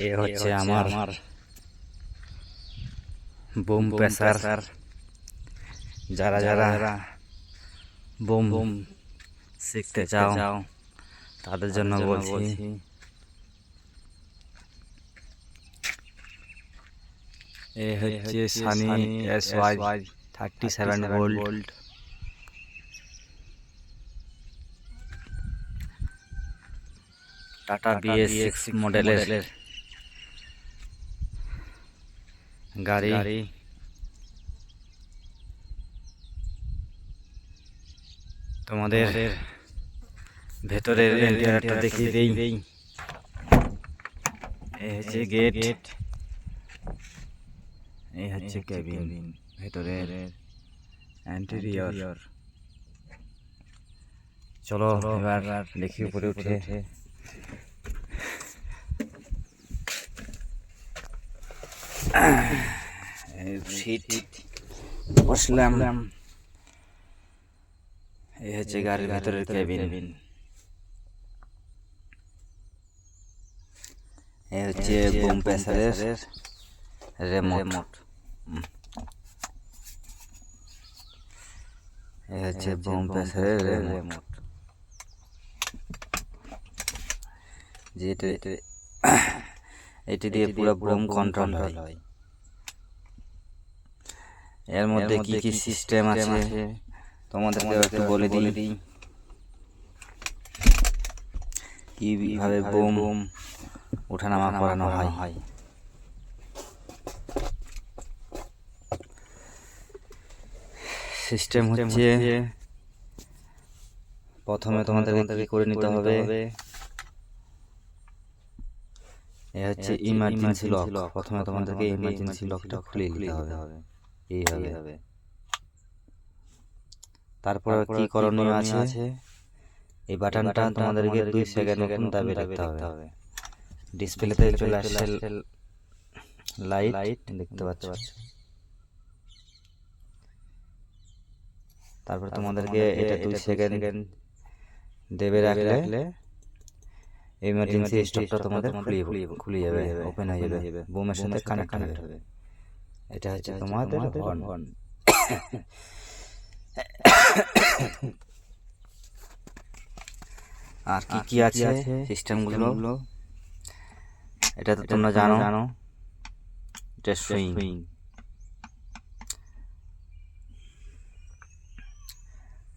এ হচ্ছে আমার broom pressure. যারা যারা বুম শিখতে চাও তাদের জন্য বলছি। এ হচ্ছে Sunny SY 37 volt tata BS6 মডেলের গাড়ি। তোমাদের ভেতরের ইন্টেরিয়রটা দেখিয়ে দেই। এই হচ্ছে গেট, এই হচ্ছে কেবিন, ভেতরের ইন্টেরিয়র। চলো এবার দেখি উপরে উঠে। সিট বসলাম। এই হচ্ছে গাড়ির ভেতরের কেবিন। এই হচ্ছে বুম প্রেসারের রিমোট। এই হচ্ছে বুম প্রেসারের রিমোট, যেটা এটি দিয়ে পুরো বুম কন্ট্রোল হয়। এর মধ্যে কি কি সিস্টেম আছে তোমাদেরকে একটু বলে দিই। কিভাবে বুম ওঠানামা করানো হয়। সিস্টেম হচ্ছে, প্রথমে তোমাদেরকে কি করে নিতে হবে, এ হচ্ছে ইমার্জেন্সি লক। প্রথমে তোমাদেরকে ইমার্জেন্সি লকটা খুলে নিতে হবে এইভাবে। তারপর কি করণীয় আছে, এই বাটনটা তোমাদেরকে 2 সেকেন্ড মতন দাবিয়ে রাখতে হবে। ডিসপ্লেতে চলে আসছে লাইট, দেখতে পাচ্ছ। তারপর তোমাদেরকে এটা 2 সেকেন্ড দেবে রাখলে ইমার্জেন্সি স্টপটা তোমাদের খুলে যাবে, ওপেন হয়ে যাবে, বুমের সাথে কানেক্ট হবে। এটা হচ্ছে তোমাদের হর্ন। আর কি কি আছে সিস্টেমগুলো, এটা তো তোমরা জানো। এটা সুইং,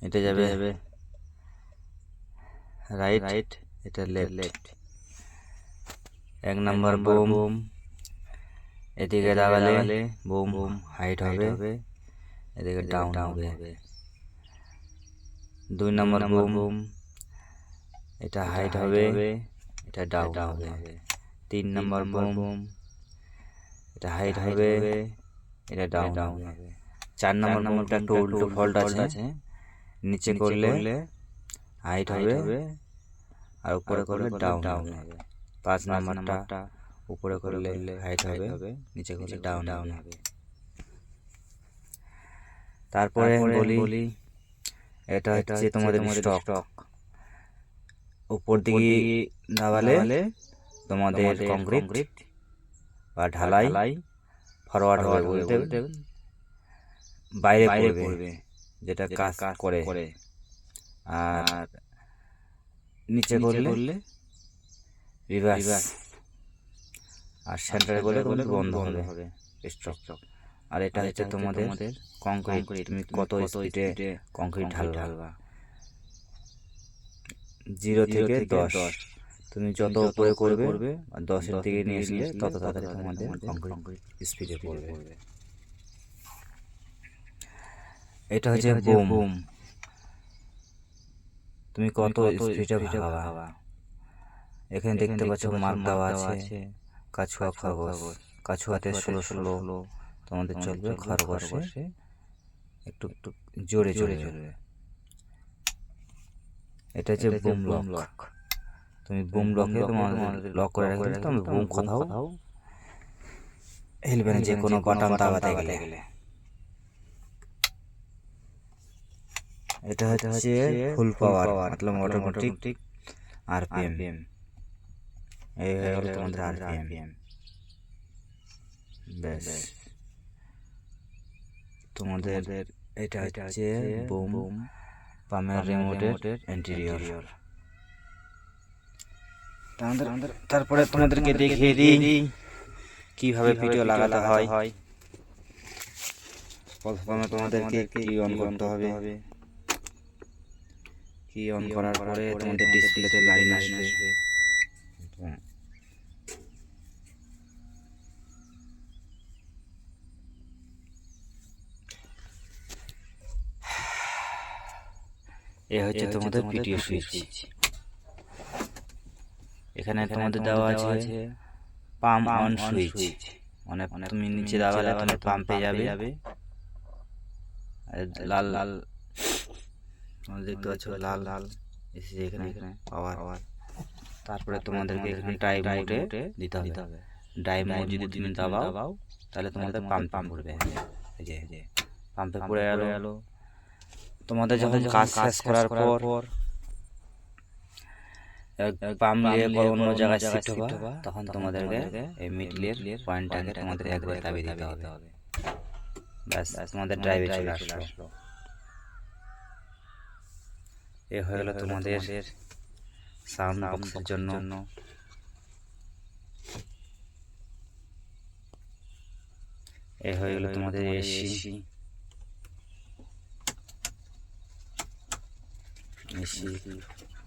এটা যাবে রাইট, এটা লেফট। 1 নাম্বার বুম এদিকে দাবালে বুম হাইট হবে, এদিকে ডাউন হবে। 2 নাম্বার বুম এটা হাইট হবে, এটা ডাউন হবে। 3 নাম্বার বুম এটা হাইট হবে, এটা ডাউন হবে। 4 নাম্বার বুমটা একটু উল্টো ফল্ট আছে, নিচে করলে হাইট হবে আর উপরে করলে ডাউন হবে। 5 নাম্বারটা উপরে করলে হাইট হবে, নিচে করলে ডাউন হবে। তারপরে বলি, এটা হচ্ছে তোমাদের স্টক। উপর দিকে দাবালে তোমাদের কংক্রিট বা ঢালাই ফরওয়ার্ড হবে, বলতে বাইরে পড়বে, যেটা কাজ করে। আর নিচে করলে রিভার্স, আর সেন্টারে করলে বন্ধ হবে স্টক। আর এটা হচ্ছে তোমাদের কংক্রিট, তুমি কত স্পিডে কংক্রিট ঢালবা। 0 থেকে 10, তুমি যত উপরে করবে 10-এর দিকে নিয়ে আসলে তত তাড়াতাড়ি তোমাদের কংক্রিট স্পিডে পড়বে। এটা হচ্ছে বুম, তুমি কত স্পিডে ভাগাবা। এখানে দেখতে পাচ্ছ মার্ক দেওয়া আছে, কাছুয়া খরগোশ। কাছুয়াতে 16 তোমাদের চলবে, খরগোশে একটু জোরে চলবে। এটা হচ্ছে বুম লক। তুমি বুম লকে তোমার লক করে রাখলে তুমি বুম কোথাও হিলবে না, যে কোনো বাটন দাবাতে গেলে। এটা হচ্ছে ফুল পাওয়ার, মতলব অটোমেটিক RPM। এই হয়ে গেল তোমাদের আরপিএম। ব্যাস, তোমাদের এটা হচ্ছে বুম পামের রিমোটের ইন্টেরিয়র। তারপরে তোমাদেরকে দেখিয়ে দিই কিভাবে ভিডিও লাগাতে হয়। প্রথমে তোমাদেরকে কি অন করতে হবে। কি অন করার পরে তোমাদের ডিসপ্লেতে লাইন আসবে। এ হচ্ছে তোমাদের ভিডিও সুইচ। এখানে তোমাদের দেওয়া আছে পাম্প অন সুইচ, মানে তুমি নিচে দাবালে তোমার পাম্পে যাবে। লাল লাল দেখতে পাচ্ছ, লাল লাল এসে এখানে পাওয়ার। তারপরে তোমাদেরকে এখানে ড্রাইভ মোডে দিতে হবে। ড্রাইভ মোড যদি তুমি দাবাও তাহলে তোমাদের পাম্প পড়বে। এই যে পাম্পে পড়ে গেল। তোমাদের যখন কাজ শেষ করার পর পাম্প নিয়ে অন্য জায়গায় শিফট হবে, তখন তোমাদেরকে এই মিডলের পয়েন্টটাকে তোমাদের একবার দাবিয়ে দিতে হবে। ব্যাস, তোমাদের ড্রাইভে চলে আসলো। এ হয়ে গেল তোমাদের সাউন্ড বক্সের জন্য। এ হয়ে গেল তোমাদের এসি।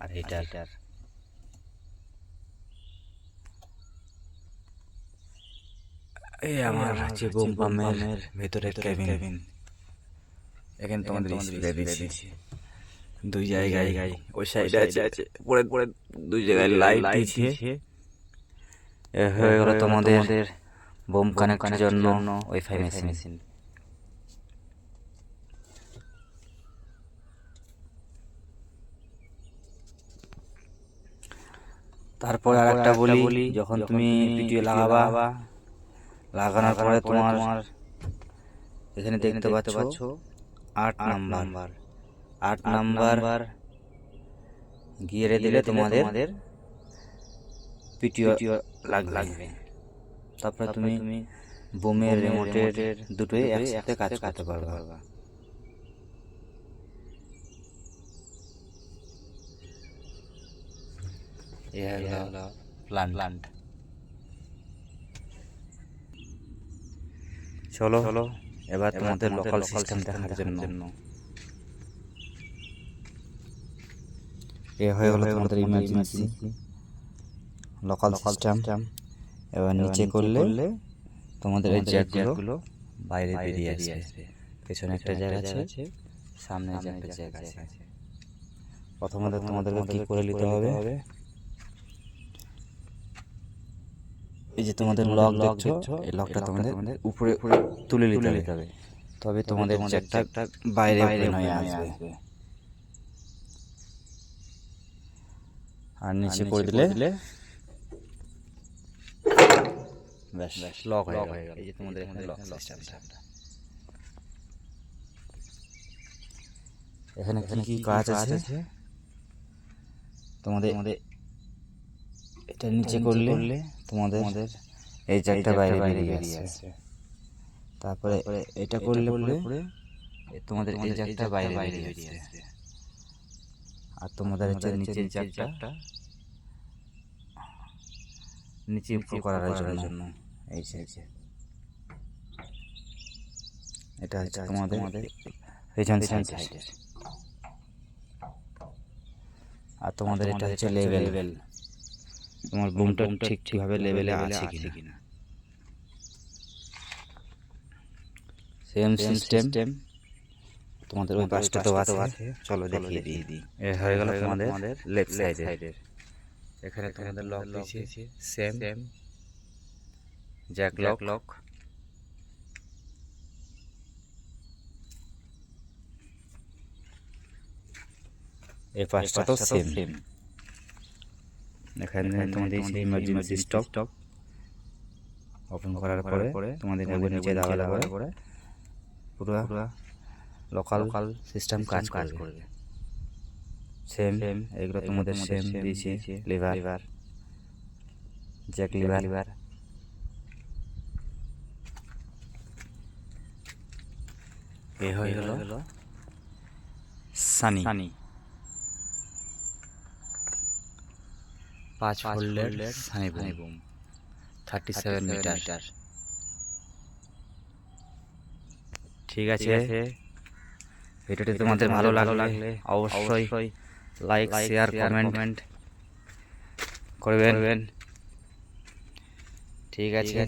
আর হিটার। এই আমার হচ্ছে বুম পাম্পের ভেতরের কেবিন। এখানে তোমাদের ডিসপ্লে দিয়েছি দুই জায়গায়। ওই সাইডে আছে পরে দুই জায়গায় লাইট দিয়েছে। এ হয়ে গেল তোমাদের বুম কানেক্টের জন্য ওয়াইফাই মেশিন। তারপর আরেকটা বলি, যখন তুমি ভিডিও লাগানোর পরে তোমার এখানে দেখতে পাচ্ছ 8 নাম্বার গিয়ারে দিলে তোমাদের ভিডিও লাগবে। তারপরে তুমি বুমের রিমোটের দুটোই একসাথে কাজ করতে পারবা। এই হলো প্ল্যান্ট। চলো এবার তোমাদের লোকাল সিস্টেম দেখার জন্য। এ হয়ে গেল তোমাদের ইমার্জেন্সি লোকাল সিস্টেম। এবার নিচে করলে তোমাদের এই জ্যাকগুলো বাইরে বেরিয়ে আসবে। পেছনে একটা জ্যাক আছে, সামনে একটা জ্যাক আছে। প্রথমে তোমাদেরকে কি করে নিতে হবে, এই যে তোমাদের লক দেখছো, এই লকটা তোমাদের উপরে তুলে নিতে হবে, তবে তোমাদের জ্যাকটা বাইরে হয়ে আসবে। আর নিচে করে দিলে ব্যাস লক হয়ে গেল। এই যে তোমাদের এখানে লক সিস্টেমটা। এখানে কি কাজ আছে, তোমাদের এটা নিচে করলে তোমাদের এই জ্যাকটা বাইরে বেরিয়ে আসবে। তারপরে এটা করলে পরে তোমাদের এই জ্যাকটা বাইরে বেরিয়ে আসবে। আর তোমাদের হচ্ছে নিচের জ্যাকটা নিচে উপর করার জন্য এই যে এটা হচ্ছে তোমাদের পেছন সাইডে। আর তোমাদের এটা হচ্ছে লেভেল, তোমার বুমটা ঠিকভাবে লেভেলে আছে কিনা। সেম সিস্টেম তোমাদের ওই পাশটা তো আছে, চলো দেখিয়ে দিই। এ হয়ে গেল তোমাদের লেফট সাইডের। এখানে তোমাদের লক দিয়েছে সেম জ্যাক লক। এই পাশটা তো সেম। এখানে তোমাদের ইমার্জেন্সি স্টপ ওপেন করার পরে তোমাদের একবার নিচে দাবালে পরে পুরো লোকাল সিস্টেম কাজ করবে। সেম এগুলো তোমাদের সেম দিয়েছে লিভার। Jack lever. এ হলো সানি 5 ফোল্ডের সানি বুম 37 মিটার। ঠিক আছে, ভিডিওটি তোমাদের ভালো লাগলে অবশ্যই লাইক শেয়ার কমেন্ট করবেন। ঠিক আছে,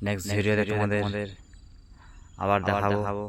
নেক্সট ভিডিওতে তোমাদের আবার দেখাবো।